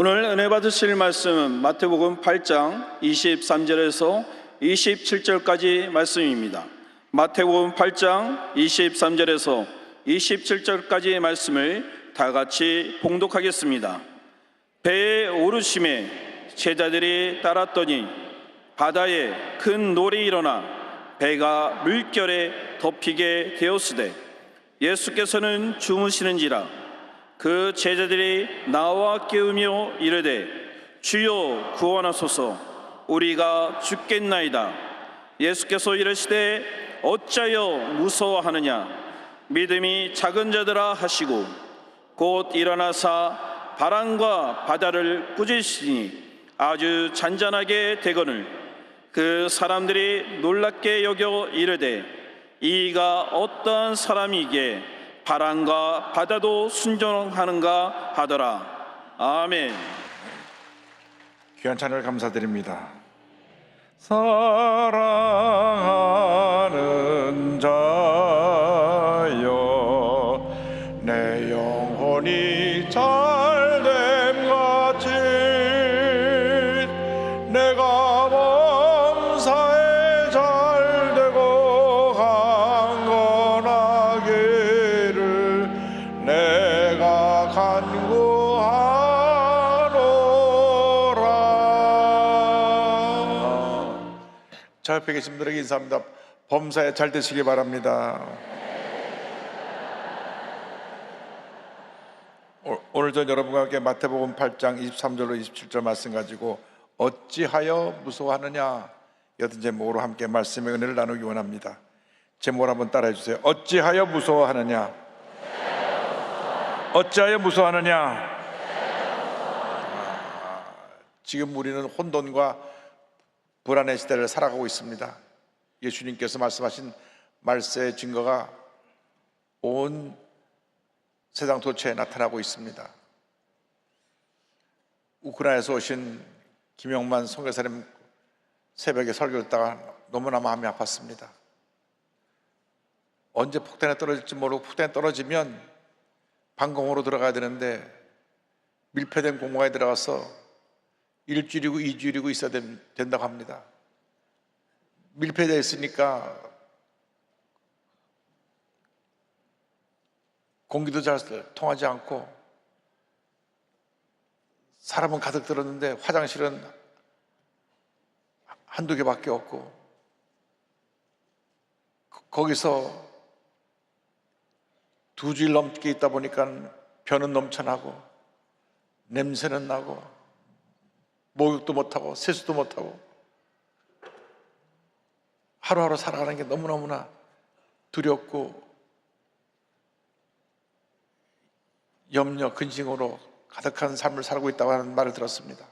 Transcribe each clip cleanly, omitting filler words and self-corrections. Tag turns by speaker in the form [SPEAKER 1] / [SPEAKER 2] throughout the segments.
[SPEAKER 1] 오늘 은혜 받으실 말씀은 마태복음 8장 23절에서 27절까지 말씀입니다. 마태복음 8장 23절에서 27절까지의 말씀을 다 같이 봉독하겠습니다. 배에 오르심에 제자들이 따랐더니 바다에 큰 놀이 일어나 배가 물결에 덮이게 되었으되 예수께서는 주무시는지라. 그 제자들이 나와 깨우며 이르되 주여 구원하소서, 우리가 죽겠나이다. 예수께서 이르시되 어찌하여 무서워하느냐, 믿음이 작은 자들아 하시고 곧 일어나사 바람과 바다를 꾸짖으시니 아주 잔잔하게 되거늘 그 사람들이 놀랍게 여겨 이르되 이가 어떠한 사람이기에 바람과 바다도 순종하는가 하더라. 아멘.
[SPEAKER 2] 귀한 찬양을 감사드립니다. 사랑하는 자여, 내 영혼이 잘됨 같이 내가 범사에 잘되고 강건하기를 내가 간구하노라. 저 옆에 계신 분들에게 인사합니다. 범사에 잘 되시기 바랍니다. 오늘 전 여러분과 함께 마태복음 8장 23절로 27절 말씀 가지고 어찌하여 무서워하느냐 여든 제목으로 함께 말씀의 은혜를 나누기 원합니다. 제목을 한번 따라해 주세요. 어찌하여 무서워하느냐. 어찌하여 무서워하느냐. 지금 우리는 혼돈과 불안의 시대를 살아가고 있습니다. 예수님께서 말씀하신 말세의 증거가 온 세상 도처에 나타나고 있습니다. 우크라이나에서 오신 김영만 선교사님 새벽에 설교 듣다가 너무나 마음이 아팠습니다. 언제 폭탄에 떨어질지 모르고 폭탄에 떨어지면 방공호로 들어가야 되는데 밀폐된 공간에 들어가서 일주일이고 2주일이고 있어야 된다고 합니다. 밀폐되어 있으니까 공기도 잘 통하지 않고 사람은 가득 들었는데 화장실은 한두 개밖에 없고 거기서 2주일 넘게 있다 보니까 변은 넘쳐나고 냄새는 나고 목욕도 못하고 세수도 못하고 하루하루 살아가는 게 너무너무나 두렵고 염려, 근심으로 가득한 삶을 살고 있다고 하는 말을 들었습니다.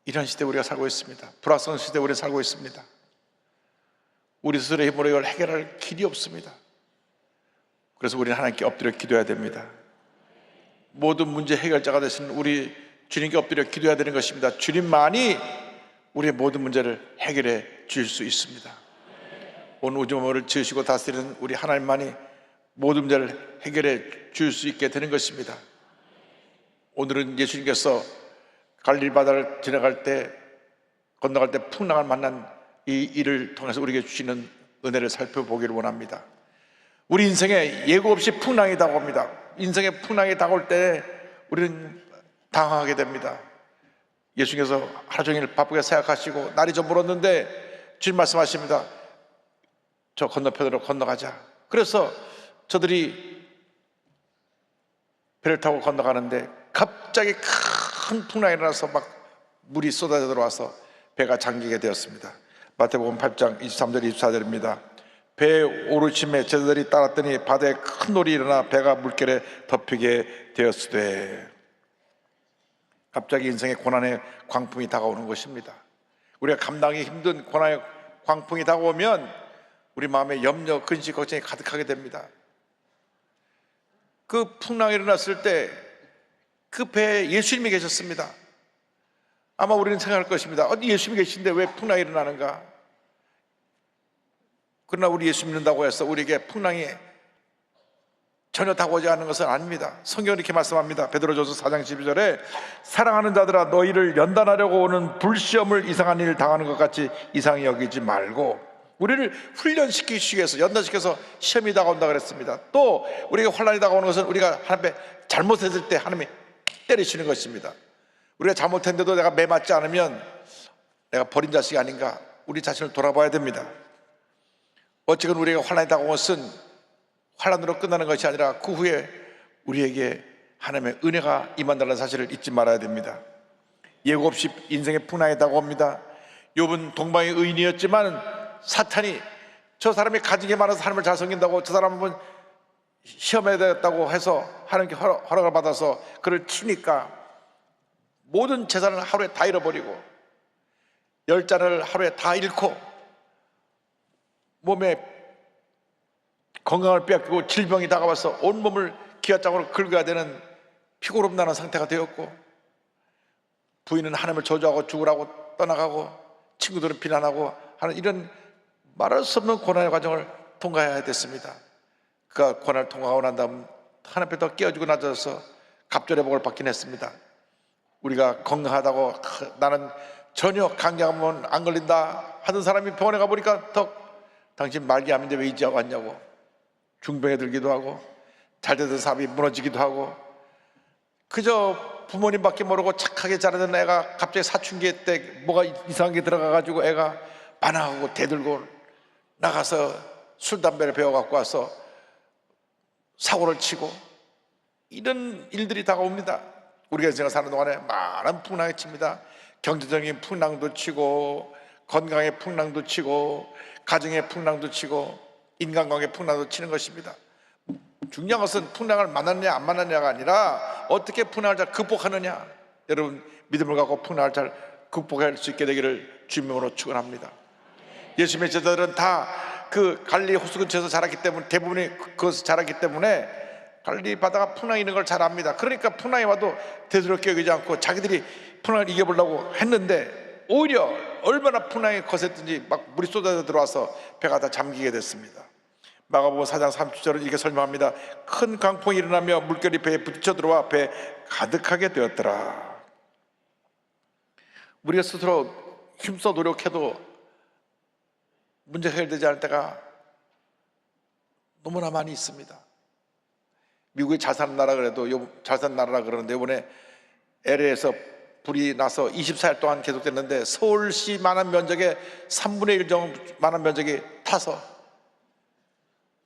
[SPEAKER 2] 이런 시대에 우리가 살고 있습니다. 불확실한 시대에 우리가 살고 있습니다. 우리 스스로의 힘으로 이걸 해결할 길이 없습니다. 그래서 우리는 하나님께 엎드려 기도해야 됩니다. 모든 문제 해결자가 되신 우리 주님께 엎드려 기도해야 되는 것입니다. 주님만이 우리의 모든 문제를 해결해 주실 수 있습니다. 온 우주만물을 지으시고 다스리는 우리 하나님만이 모든 문제를 해결해 줄 수 있게 되는 것입니다. 오늘은 예수님께서 갈릴리 바다를 건너갈 때 풍랑을 만난 이 일을 통해서 우리에게 주시는 은혜를 살펴보기를 원합니다. 우리 인생에 예고 없이 풍랑이 다가옵니다. 인생에 풍랑이 다가올 때 우리는 당황하게 됩니다. 예수님께서 하루 종일 바쁘게 생각하시고 날이 좀 멀었는데 주님 말씀하십니다. 저 건너편으로 건너가자. 그래서 저들이 배를 타고 건너가는데 갑자기 큰 풍랑이 일어나서 막 물이 쏟아져 들어와서 배가 잠기게 되었습니다. 마태복음 8장 23절 24절입니다. 배에 오르심에 제자들이 따랐더니 바다에 큰 놀이 일어나 배가 물결에 덮이게 되었으되. 갑자기 인생의 고난의 광풍이 다가오는 것입니다. 우리가 감당하기 힘든 고난의 광풍이 다가오면 우리 마음에 염려, 근심, 걱정이 가득하게 됩니다. 그 풍랑이 일어났을 때 그 배에 예수님이 계셨습니다. 아마 우리는 생각할 것입니다. 어디 예수님이 계신데 왜 풍랑이 일어나는가? 그러나 우리 예수 믿는다고 해서 우리에게 풍랑이 전혀 다가오지 않는 것은 아닙니다. 성경은 이렇게 말씀합니다. 베드로전서 4장 12절에 사랑하는 자들아 너희를 연단하려고 오는 불시험을 이상한 일 당하는 것 같이 이상히 여기지 말고, 우리를 훈련시키기 위해서, 연단시켜서 시험이 다가온다 그랬습니다. 또 우리가 환난이 다가오는 것은 우리가 하나님께 잘못했을 때 하나님이 때리시는 것입니다. 우리가 잘못했는데도 내가 매맞지 않으면 내가 버린 자식이 아닌가, 우리 자신을 돌아봐야 됩니다. 어쨌든 우리가 환난이 다가온 것은 환난으로 끝나는 것이 아니라 그 후에 우리에게 하나님의 은혜가 임한다는 사실을 잊지 말아야 됩니다. 예고 없이 인생의 풍랑이 다가옵니다. 욥은 동방의 의인이었지만 사탄이 저 사람이 가진 게 많아서 하나님을 잘 섬긴다고, 저 사람은 시험해야 되겠다고 해서 하나님께 허락을 받아서 그를 치니까 모든 재산을 하루에 다 잃어버리고 10잔을 하루에 다 잃고 몸에 건강을 빼앗기고 질병이 다가와서 온몸을 기아장으로 긁어야 되는 피고름 나는 상태가 되었고, 부인은 하나님을 저주하고 죽으라고 떠나가고 친구들은 비난하고 하는 이런 말할 수 없는 고난의 과정을 통과해야 됐습니다. 그가 고난을 통과하고 난 다음 하나님 앞에 더 깨어지고 낮아져서 갑절의 복을 받긴 했습니다. 우리가 건강하다고 나는 전혀 감기하면 안 걸린다 하던 사람이 병원에 가보니까 당신 말기암인데 왜 이제 왔냐고 중병에 들기도 하고, 잘 되던 사업이 무너지기도 하고, 그저 부모님밖에 모르고 착하게 자라던 애가 갑자기 사춘기 때 뭐가 이상한 게 들어가가지고 애가 반항하고 대들고 나가서 술 담배를 배워갖고 와서 사고를 치고, 이런 일들이 다가옵니다. 우리가 인생을 사는 동안에 많은 풍랑이 칩니다. 경제적인 풍랑도 치고, 건강의 풍랑도 치고, 가정의 풍랑도 치고, 인간관계 풍랑도 치는 것입니다. 중요한 것은 풍랑을 만났느냐 안 만났느냐가 아니라 어떻게 풍랑을 잘 극복하느냐. 여러분 믿음을 갖고 풍랑을 잘 극복할 수 있게 되기를 주님으로 축원합니다. 예수님의 제자들은 다 그 갈릴리 호수 근처에서 자랐기 때문에, 대부분이 그것을 자랐기 때문에 갈릴리 바다가 풍랑이 있는 걸 잘 압니다. 그러니까 풍랑이 와도 대수롭게 여기지 않고 자기들이 풍랑을 이겨보려고 했는데 오히려 얼마나 풍랑이 거셌든지 막 물이 쏟아져 들어와서 배가 다 잠기게 됐습니다. 마가복음 4장 30절은 이렇게 설명합니다. 큰 강풍이 일어나며 물결이 배에 부딪혀 들어와 배에 가득하게 되었더라. 우리가 스스로 힘써 노력해도 문제가 해결되지 않을 때가 너무나 많이 있습니다. 미국이 잘 사는 나라 그래도, 잘 사는 나라라 그러는데 이번에 LA에서 불이 나서 24일 동안 계속됐는데 서울시만한 면적의 3분의 1 정도만한 면적이 타서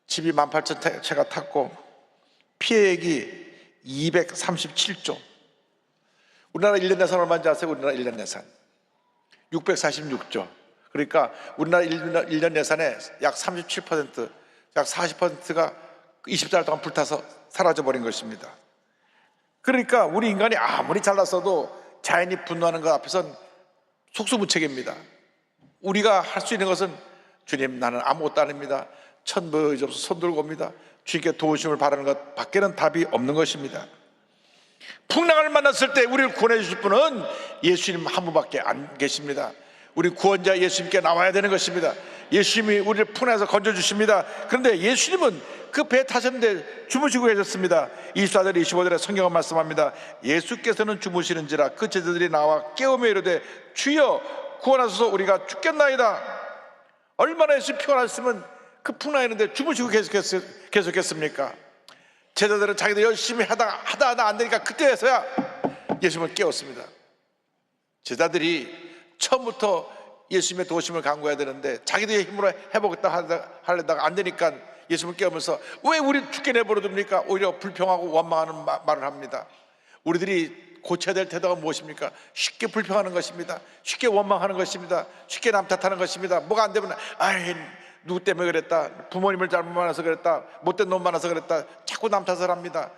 [SPEAKER 2] 집이 18,000채가 탔고 피해액이 237조. 우리나라 1년 예산 얼마인지 아세요? 우리나라 1년 예산 646조. 그러니까 우리나라 1년 예산의 약 37%, 약 40%가 24일 동안 불타서 사라져버린 것입니다. 그러니까 우리 인간이 아무리 잘났어도 자연이 분노하는 것 앞에선 속수무책입니다. 우리가 할 수 있는 것은 주님 나는 아무것도 아닙니다, 천부의 접수 손 들고 옵니다, 주님께 도우심을 바라는 것 밖에는 답이 없는 것입니다. 풍랑을 만났을 때 우리를 구원해 주실 분은 예수님 한 분밖에 안 계십니다. 우리 구원자 예수님께 나와야 되는 것입니다. 예수님이 우리를 풍랑에서 건져주십니다. 그런데 예수님은 그 배 타셨는데 주무시고 계셨습니다. 24절 25절에 성경은 말씀합니다. 예수께서는 주무시는지라 그 제자들이 나와 깨우며 이르되 주여 구원하소서 우리가 죽겠나이다. 얼마나 예수님 피곤하셨으면 그 풍랑이 있는데 주무시고 계속했습니까? 제자들은 자기들 열심히 하다 안 되니까 그때서야 예수님을 깨웠습니다. 제자들이 처음부터 예수님의 도우심을 간구해야 되는데 자기들의 힘으로 해보겠다 하려다가 안 되니까 예수님을 깨우면서 왜 우리 죽게 내버려둡니까? 오히려 불평하고 원망하는 말을 합니다. 우리들이 고쳐야 될 태도가 무엇입니까? 쉽게 불평하는 것입니다. 쉽게 원망하는 것입니다. 쉽게 남 탓하는 것입니다. 뭐가 안 되면 아이 누구 때문에 그랬다, 부모님을 잘못 만나서 그랬다, 못된 놈 만나서 그랬다, 자꾸 남 탓을 합니다.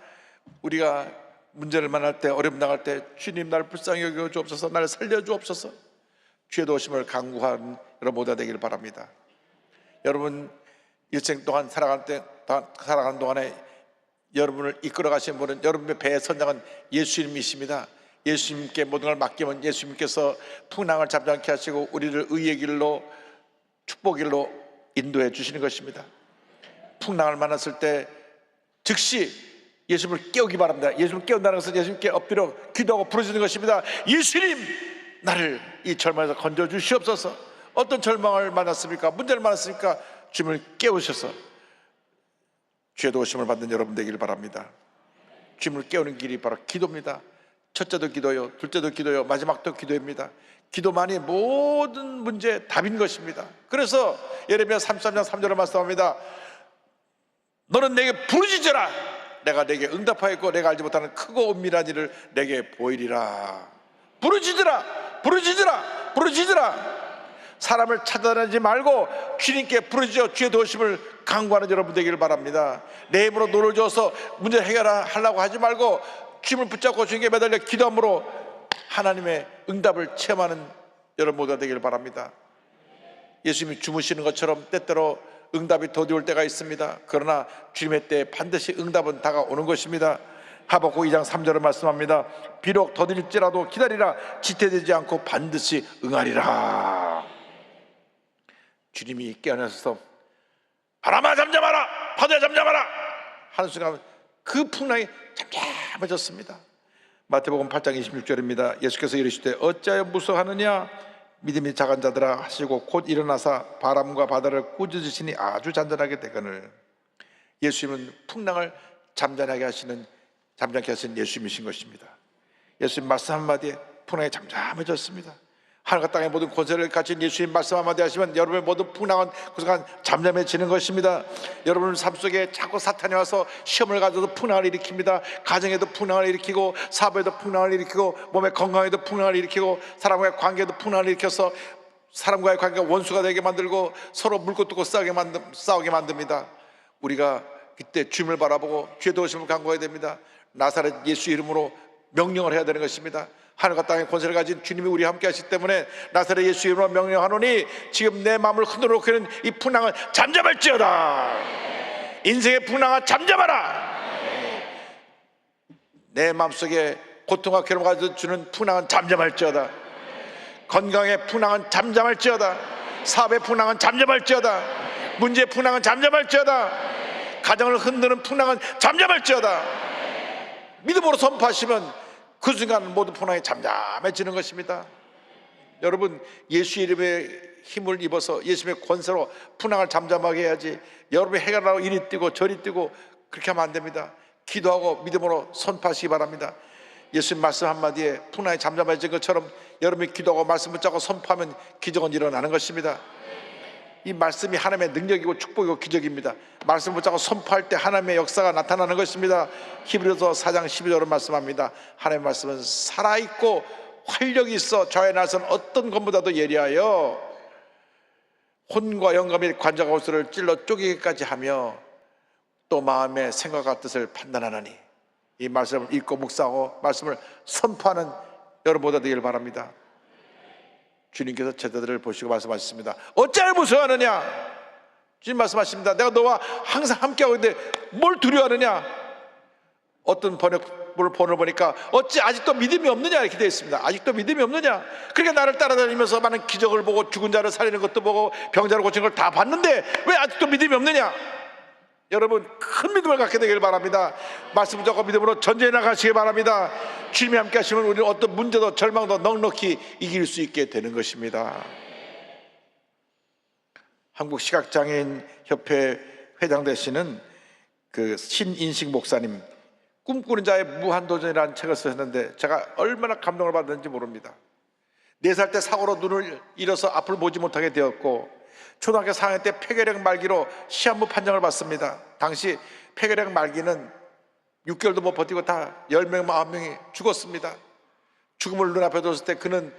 [SPEAKER 2] 우리가 문제를 만날 때, 어려움 당할 때 주님 나를 불쌍히 여겨 주옵소서, 나를 살려 주옵소서, 주의 도우심을 간구하는 여러분 모두가 되기를 바랍니다. 여러분 일생 동안 살아가는 동안에 여러분을 이끌어 가신 분은, 여러분의 배의 선장은 예수님이십니다. 예수님께 모든 걸 맡기면 예수님께서 풍랑을 잡지 않게 하시고 우리를 의의 길로, 축복의 길로 인도해 주시는 것입니다. 풍랑을 만났을 때 즉시 예수님을 깨우기 바랍니다. 예수님을 깨운다는 것은 예수님께 엎드려 기도하고 부르짖는 것입니다. 예수님, 나를 이 절망에서 건져 주시옵소서. 어떤 절망을 만났습니까? 문제를 만났습니까? 주님을 깨우셔서 죄 도우심을 받는 여러분 되길 바랍니다. 주님을 깨우는 길이 바로 기도입니다. 첫째도 기도요, 둘째도 기도요, 마지막도 기도입니다. 기도만이 모든 문제의 답인 것입니다. 그래서 예레미야 33장 3절을 말씀합니다. 너는 내게 부르짖으라. 내가 내게 응답하였고 내가 알지 못하는 크고 은밀한 일을 내게 보이리라. 부르짖으라, 부르짖으라, 부르짖으라. 사람을 찾아다니지 말고 주님께 부르짖어 주의 도우심을 간구하는 여러분 되기를 바랍니다. 내 힘으로 노를 저어서 문제 해결하려고 하지 말고 주님을 붙잡고 주님께 매달려 기도함으로 하나님의 응답을 체험하는 여러분 모두가 되기를 바랍니다. 예수님이 주무시는 것처럼 때때로 응답이 더디올 때가 있습니다. 그러나 주님의 때에 반드시 응답은 다가오는 것입니다. 하박국 2장 3절을 말씀합니다. 비록 더딜지라도 기다리라. 지체되지 않고 반드시 응하리라. 주님이 깨어나셔서 바람아 잠잠하라, 파도야 잠잠하라 하는 순간 그 풍랑이 잠잠해졌습니다. 마태복음 8장 26절입니다. 예수께서 이르시되 어찌하여 무서워하느냐, 믿음이 작은 자들아 하시고 곧 일어나사 바람과 바다를 꾸짖으시니 아주 잔잔하게 되거늘. 예수님은 풍랑을 잠잠하게 하시는, 잠잠케 하시는 예수님이신 것입니다. 예수님 말씀 한마디에 풍랑이 잠잠해졌습니다. 하늘과 땅의 모든 권세를 가진 예수님 말씀 한마디 하시면 여러분의 모든 풍랑은 그 순간 잠잠해지는 것입니다. 여러분 삶 속에 자꾸 사탄이 와서 시험을 가져도 풍랑을 일으킵니다. 가정에도 풍랑을 일으키고 사업에도 풍랑을 일으키고 몸의 건강에도 풍랑을 일으키고 사람과의 관계에도 풍랑을 일으켜서 사람과의 관계가 원수가 되게 만들고 서로 물고 뜯고 싸우게 만듭니다. 우리가 그때 주님을 바라보고 주의 도우심을 간구해야 됩니다. 나사렛 예수 이름으로 명령을 해야 되는 것입니다. 하늘과 땅의 권세를 가진 주님이 우리와 함께 하시기 때문에 나사렛 예수 이름으로 명령하노니 지금 내 마음을 흔들어 놓고는 이 풍랑은 잠잠할지어다. 인생의 풍랑아 잠잠하라. 내 마음속에 고통과 괴로움을 가져주는 풍랑은 잠잠할지어다. 건강의 풍랑은 잠잠할지어다. 사업의 풍랑은 잠잠할지어다. 문제의 풍랑은 잠잠할지어다. 가정을 흔드는 풍랑은 잠잠할지어다. 믿음으로 선포하시면 그 순간 모든 풍랑이 잠잠해지는 것입니다. 여러분, 예수 이름의 힘을 입어서 예수님의 권세로 풍랑을 잠잠하게 해야지 여러분이 해결하고 이리 뛰고 저리 뛰고 그렇게 하면 안 됩니다. 기도하고 믿음으로 선포하시기 바랍니다. 예수님 말씀 한마디에 풍랑이 잠잠해진 것처럼 여러분이 기도하고 말씀 붙잡고 선포하면 기적은 일어나는 것입니다. 이 말씀이 하나님의 능력이고 축복이고 기적입니다. 말씀 붙잡고 선포할 때 하나님의 역사가 나타나는 것입니다. 히브리서 4장 12절은 말씀합니다. 하나님의 말씀은 살아있고 활력이 있어 좌의 날선 어떤 것보다도 예리하여 혼과 영과 및 관자가 골수를 찔러 쪼개기까지 하며 또 마음의 생각과 뜻을 판단하나니. 이 말씀을 읽고 묵상하고 말씀을 선포하는 여러분보다 되기를 바랍니다. 주님께서 제자들을 보시고 말씀하셨습니다. 어찌하여 무서워하느냐? 주님 말씀하십니다. 내가 너와 항상 함께하고 있는데 뭘 두려워하느냐? 어떤 번역을 보니까 어찌 아직도 믿음이 없느냐 이렇게 되어 있습니다. 아직도 믿음이 없느냐? 그러니까 나를 따라다니면서 많은 기적을 보고 죽은 자를 살리는 것도 보고 병자를 고치는 걸 다 봤는데 왜 아직도 믿음이 없느냐? 여러분, 큰 믿음을 갖게 되길 바랍니다. 말씀 붙잡고 믿음으로 전쟁에 나가시기 바랍니다. 주님이 함께 하시면 우리는 어떤 문제도 절망도 넉넉히 이길 수 있게 되는 것입니다. 한국시각장애인협회 회장 되시는 그 신인식 목사님, 꿈꾸는 자의 무한도전이라는 책을 쓰셨는데 제가 얼마나 감동을 받았는지 모릅니다. 4살 때 사고로 눈을 잃어서 앞을 보지 못하게 되었고 초등학교 4학년 때 폐결핵 말기로 시한부 판정을 받습니다. 당시 폐결핵 말기는 6개월도 못 버티고 다 10명, 90명이 죽었습니다. 죽음을 눈앞에 뒀을 때 그는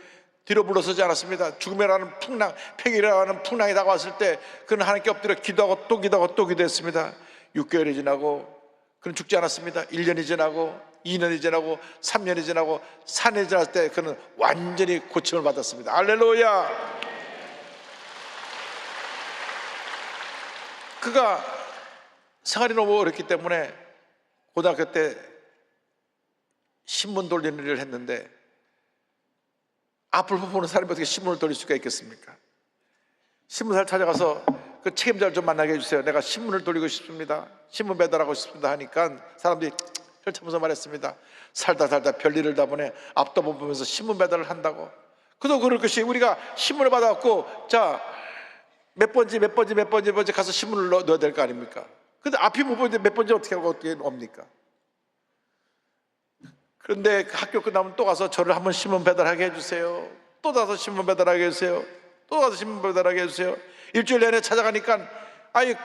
[SPEAKER 2] 뒤로 물러서지 않았습니다. 죽음이라는 풍랑, 폐결이라는 풍랑이 다가왔을 때 그는 하나님께 엎드려 기도하고 또 기도하고 또 기도했습니다. 6개월이 지나고 그는 죽지 않았습니다. 1년이 지나고 2년이 지나고 3년이 지나고 4년이 지났을 때 그는 완전히 고침을 받았습니다. 할렐루야. 그가 생활이 너무 어렵기 때문에 고등학교 때 신문 돌리는 일을 했는데 앞을 보는 사람이 어떻게 신문을 돌릴 수가 있겠습니까? 신문사를 찾아가서 그 책임자를 좀 만나게 해주세요. 내가 신문을 돌리고 싶습니다. 신문 배달하고 싶습니다 하니까 사람들이 펼쳐면서 말했습니다. 살다 별일을 다 보내 앞도 못 보면서 신문 배달을 한다고. 그도 그럴 것이 우리가 신문을 받아갖고 자 몇 번지 가서 신문을 넣어야 될 거 아닙니까? 근데 앞이 못 보는데 몇 번지 어떻게 하고 어떻게 옵니까? 그런데 학교 끝나면 또 가서 저를 한번 신문 배달하게 해주세요. 또 가서 신문 배달하게 해주세요. 또 가서 신문 배달하게 해주세요. 일주일 내내 찾아가니까 아이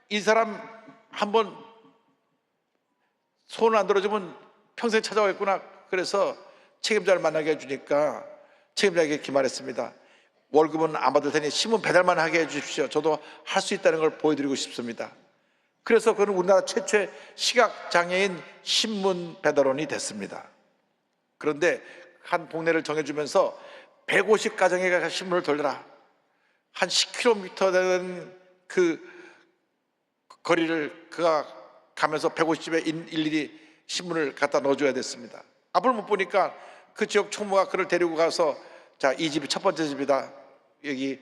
[SPEAKER 2] 이 사람 한번 손을 안 들어주면 평생 찾아오겠구나. 그래서 책임자를 만나게 해주니까 책임자에게 이렇게 말했습니다. 월급은 안 받을 테니 신문 배달만 하게 해주십시오. 저도 할 수 있다는 걸 보여드리고 싶습니다. 그래서 그는 우리나라 최초의 시각장애인 신문 배달원이 됐습니다. 그런데 한 동네를 정해주면서 150가정에 가서 신문을 돌려라. 한 10km 되는 그 거리를 그가 가면서 150집에 일일이 신문을 갖다 넣어줘야 됐습니다. 앞을 못 보니까 그 지역 총무가 그를 데리고 가서 자, 이 집이 첫 번째 집이다. 여기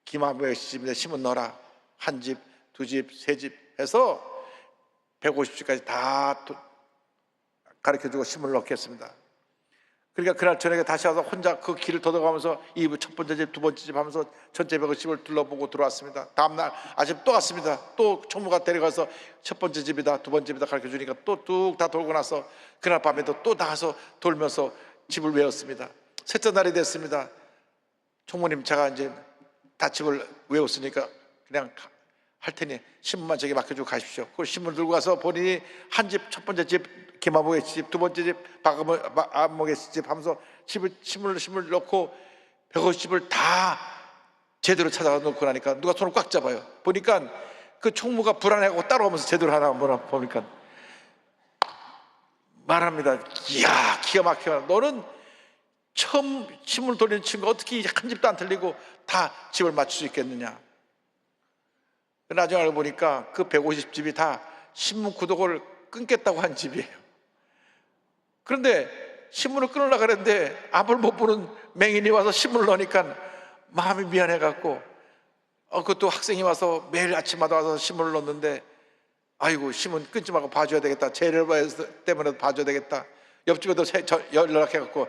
[SPEAKER 2] 김한부의 집인데 신문 넣어라. 한 집, 두 집, 세 집 해서 150집까지 다 가르쳐주고 신문을 넣겠습니다. 그러니까 그날 저녁에 다시 와서 혼자 그 길을 더듬어가면서 이 첫 번째 집, 두 번째 집 하면서 전체 150집을 둘러보고 들어왔습니다. 다음날 아침 또 갔습니다. 또 총무가 데려가서 첫 번째 집이다, 두 번째 집이다 가르쳐주니까 또 뚝 다 돌고 나서 그날 밤에도 또 나가서 돌면서 집을 외웠습니다. 셋째 날이 됐습니다. 총무님 제가 이제 다 집을 외웠으니까 그냥 할 테니 신문만 저기 맡겨주고 가십시오. 그 신문 들고 가서 본인이 한 집, 첫 번째 집 김아복의 집, 두 번째 집 박아목의 집 하면서 신문을 넣고 150집을 다 제대로 찾아가 놓고 나니까 누가 손을 꽉 잡아요. 보니까 그 총무가 불안해하고 따라오면서 제대로 하나 보니까 말합니다. 이야 기가 막혀. 너는 처음 신문을 돌리는 친구가 어떻게 한 집도 안 틀리고 다 집을 맞출 수 있겠느냐. 나중에 알고 보니까 그 150집이 다 신문 구독을 끊겠다고 한 집이에요. 그런데 신문을 끊으려고 그랬는데 앞을 못 보는 맹인이 와서 신문을 넣으니까 마음이 미안해갖고 그것도 학생이 와서 매일 아침마다 와서 신문을 넣는데 아이고 신문 끊지 말고 봐줘야 되겠다. 죄를 때문에 봐줘야 되겠다. 옆집에도 연락해갖고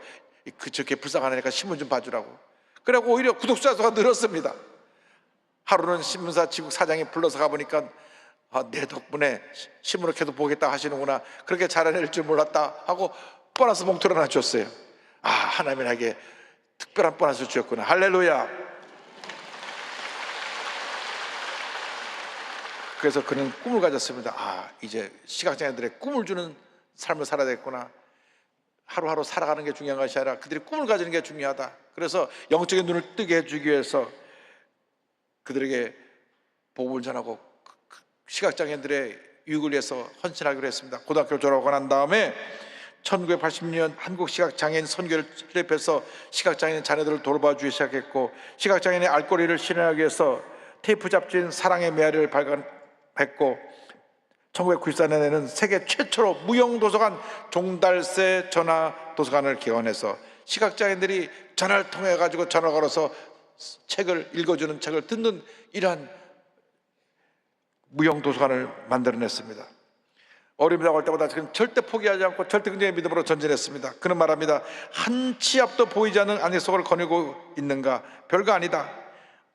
[SPEAKER 2] 저렇게 불쌍하니까 신문 좀 봐주라고. 그래갖고 오히려 구독자 수가 늘었습니다. 하루는 신문사 지국 사장이 불러서 가보니까 내 덕분에 신문을 계속 보겠다 하시는구나. 그렇게 잘해낼 줄 몰랐다 하고 보너스 봉투를 하나 줬어요. 하나님이 나에게 특별한 보너스를 주었구나. 할렐루야. 그래서 그는 꿈을 가졌습니다. 이제 시각장애인들의 꿈을 주는 삶을 살아야 되겠구나. 하루하루 살아가는 게 중요한 것이 아니라 그들이 꿈을 가지는 게 중요하다. 그래서 영적인 눈을 뜨게 해주기 위해서 그들에게 복음을 전하고 시각장애인들의 유익을 위해서 헌신하기로 했습니다. 고등학교를 졸업하고 난 다음에 1980년 한국시각장애인 선교를 출입해서 시각장애인 자녀들을 돌봐주기 시작했고 시각장애인의 알권리를 실현하기 위해서 테이프 잡지인 사랑의 메아리를 발간했고 1994년에는 세계 최초로 무형도서관 종달새 전화도서관을 개원해서 시각장애인들이 전화를 통해 가지고 전화 걸어서 책을 읽어주는 책을 듣는 이러한 무형도서관을 만들어냈습니다. 어려움이 올 때마다 그는 절대 포기하지 않고 절대 긍정의 믿음으로 전진했습니다. 그는 말합니다. 한 치 앞도 보이지 않는 안개 속을 거닐고 있는가? 별거 아니다.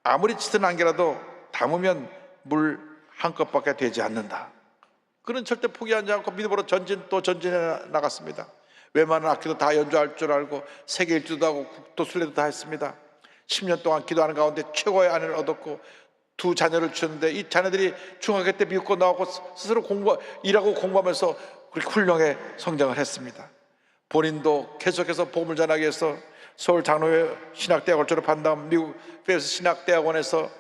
[SPEAKER 2] 아무리 짙은 안개라도 담으면 물 한 컵밖에 되지 않는다. 그는 절대 포기하지 않고 믿음으로 또 전진해 나갔습니다. 웬만한 악기도 다 연주할 줄 알고 세계 일주도 하고 국도 순례도 다 했습니다. 10년 동안 기도하는 가운데 최고의 아내를 얻었고 두 자녀를 주었는데 이 자녀들이 중학교 때 미국 나왔고 스스로 일하고 공부하면서 그렇게 훌륭하게 성장을 했습니다. 본인도 계속해서 복음을 전하기 위해서 서울 장로회 신학대학을 졸업한 다음 미국 페이스 신학대학원에서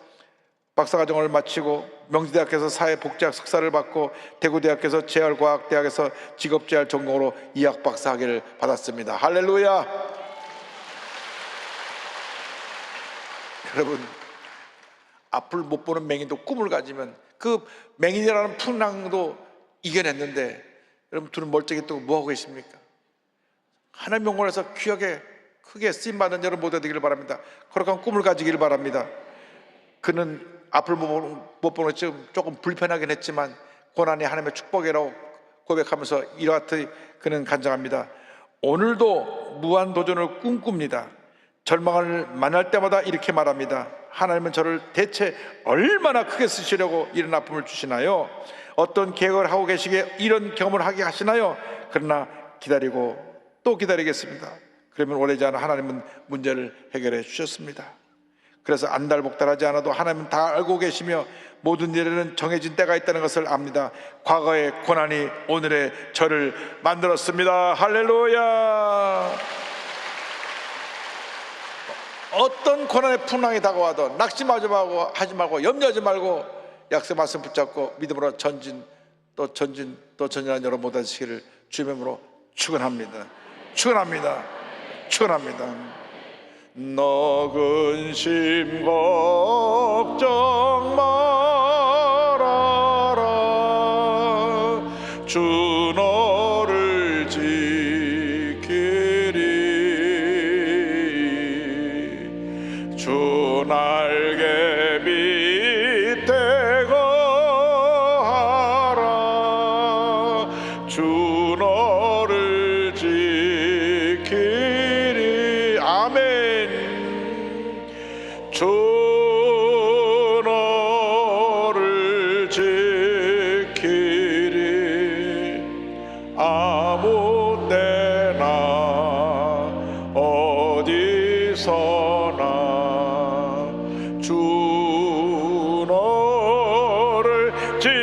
[SPEAKER 2] 박사과정을 마치고 명지대학에서 사회복지학 석사를 받고 대구대학에서 재활과학대학에서 직업재활 전공으로 이학 박사 학위를 받았습니다. 할렐루야. 여러분 앞을 못 보는 맹인도 꿈을 가지면 그 맹인이라는 풍랑도 이겨냈는데 여러분 둘은 멀쩡히 또 뭐하고 계십니까? 하나님 영광에서 귀하게 크게 쓰임받는 여러분 모두 되기를 바랍니다. 거룩한 꿈을 가지기를 바랍니다. 그는 앞을 못 보는 지금 조금 불편하긴 했지만 고난이 하나님의 축복이라고 고백하면서 이와 같이 그는 간증합니다. 오늘도 무한도전을 꿈꿉니다. 절망을 만날 때마다 이렇게 말합니다. 하나님은 저를 대체 얼마나 크게 쓰시려고 이런 아픔을 주시나요? 어떤 계획을 하고 계시기에 이런 경험을 하게 하시나요? 그러나 기다리고 또 기다리겠습니다. 그러면 오래지 않아 하나님은 문제를 해결해 주셨습니다. 그래서 안달복달하지 않아도 하나님은 다 알고 계시며 모든 일에는 정해진 때가 있다는 것을 압니다. 과거의 고난이 오늘의 저를 만들었습니다. 할렐루야. 어떤 고난의 풍랑이 다가와도 낙심하지 말고 염려하지 말고 약속 말씀 붙잡고 믿음으로 전진 또 전진하는 여러분 모두 되시기를 주의 이름으로 축원합니다. 너 근심 걱정 말아라. 주 너를 지키리. 주 날개 밑에 거하라. 주 너를 지키리. 아멘. 주 너를 지키리. 아무 때나 어디서나 주 너를 지키리.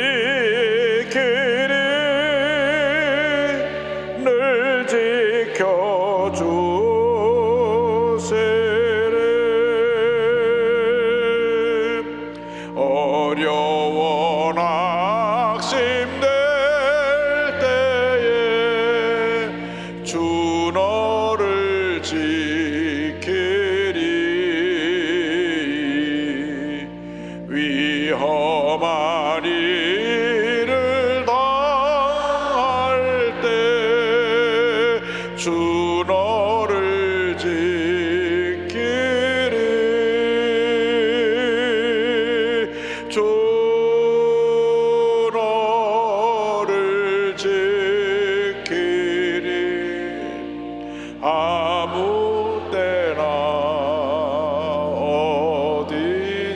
[SPEAKER 2] 늘 지켜주시리. 어려워 낙심될 때에 주 너를 지키리. 위험한 일을 당할 때 주 너를 지키리. 주 너를 지키리. 아무 때나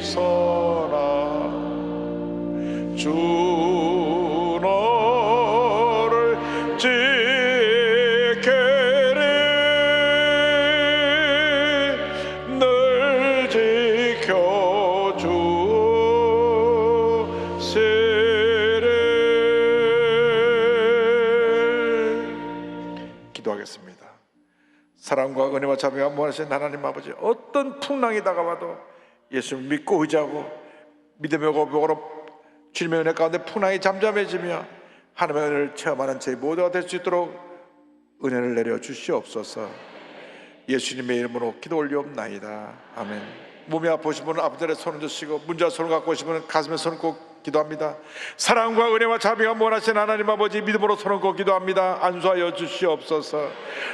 [SPEAKER 2] 어디서나 주 너를 지키리. 늘 지켜주시리. 기도하겠습니다. 사랑과 은혜와 자비가 무한하신 하나님 아버지, 어떤 풍랑이 다가와도 예수를 믿고 의지하고 믿음의 고백으로 주님의 은혜 가운데 풍랑이 잠잠해지며 하나님의 은혜를 체험하는 저희 모두가 될 수 있도록 은혜를 내려 주시옵소서. 예수님의 이름으로 기도 올리옵나이다. 아멘. 몸이 아프신 분은 아버지의 손을 드시고 문자 손을 갖고 오신 분은 가슴에 손을 꼭 기도합니다. 사랑과 은혜와 자비가 무한하신 하나님 아버지, 믿음으로 손을 꼭 기도합니다. 안수하여 주시옵소서.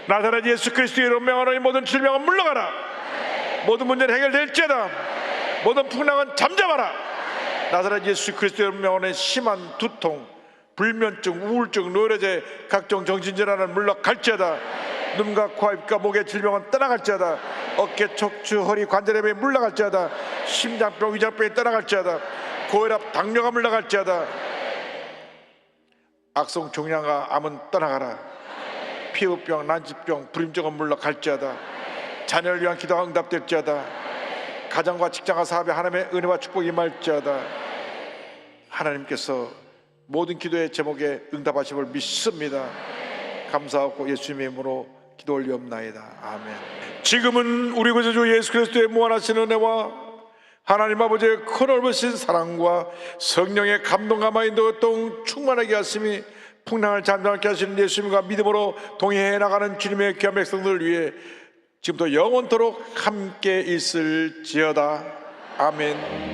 [SPEAKER 2] 나사렛 예수 그리스도의 이름 명하노니 모든 질병은 물러가라. 모든 문제는 해결될지어다. 모든 풍랑은 잠잠하라. 나사렛 예수 그리스도의 이름 명하노니 심한 두통, 불면증, 우울증, 뇌혈제, 각종 정신질환은 물러갈지어다. 눈과 코, 입과 목의 질병은 떠나갈지어다. 어깨, 척추, 허리, 관절염이 물러갈지어다. 심장병, 위장병이 떠나갈지어다. 고혈압, 당뇨가 물러갈지어다. 악성 종양과 암은 떠나가라. 피부병, 난치병, 불임증은 물러갈지어다. 자녀를 위한 기도가 응답될지어다. 가정과 직장과 사업에 하나님의 은혜와 축복이 임할지어다. 하나님께서 모든 기도의 제목에 응답하심을 믿습니다. 감사하고 예수님의 이름으로 기도 올리옵나이다. 아멘. 지금은 우리 구주 예수 그리스도의 무한하신 은혜와 하나님 아버지의 큰 넓으신 사랑과 성령의 감동과 마인도 동 충만하게 하심이 풍랑을 잠잠하게 하시는 예수님과 믿음으로 동행해 나가는 주님의 귀한 백성들을 위해 지금부터 영원토록 함께 있을지어다. 아멘.